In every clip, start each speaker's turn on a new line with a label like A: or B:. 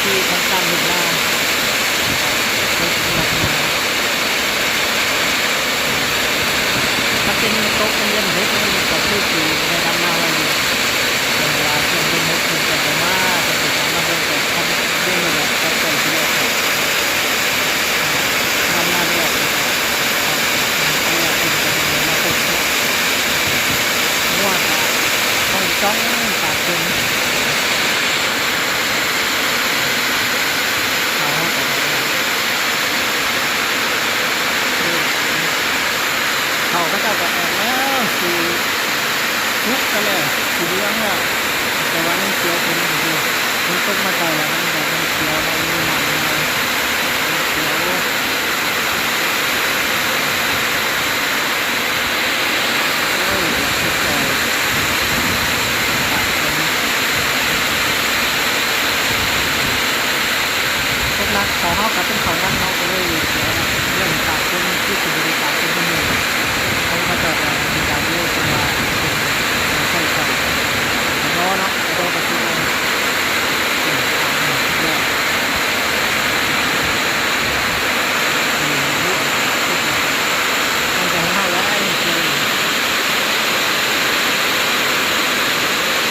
A: ธีทำการเห็นหน้าเป็นหลักมาถ้าเป็นโต๊ะเรียนเด็กนี่ก็คือสีแนะนำมาไว้อยู่เวลาช่วงเย็นเด็กคุณจะไปมาจะไปทำมาเดินแต่ทำเรื่องนี้แหละก็เป็นที่เรียกทำมาเรียกอันนี้เป็นจะเป็นมาเป็นมั่วค่ะต้องจ้องปากเป็นเขาก็จะแบบแล้วสีทุกกันเลยสีเหลืองแล้วแต่ว่ามันเขียวเป็นอย่างนี้มันต้นมาไกลแล้วมันแบบมันเขียวมันมีมันเลยเขียวโอ้ยสุดใจพวกรักเขาเขากับเป็นเขารักเขาก็เลยเขียวเรื่องปากคนที่สุดในปากคนคนหนึ่งเขาก็จะมีการเลือกมาใช่ครับรอเนาะรอประชุมมันจะให้แล้วนี่คือ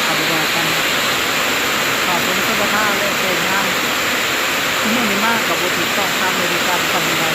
A: เอาไปว่ากันขอบคุณสุภาพเลยสวยงามที่นี่มากกับบุตรต้องทำในการทำอะไร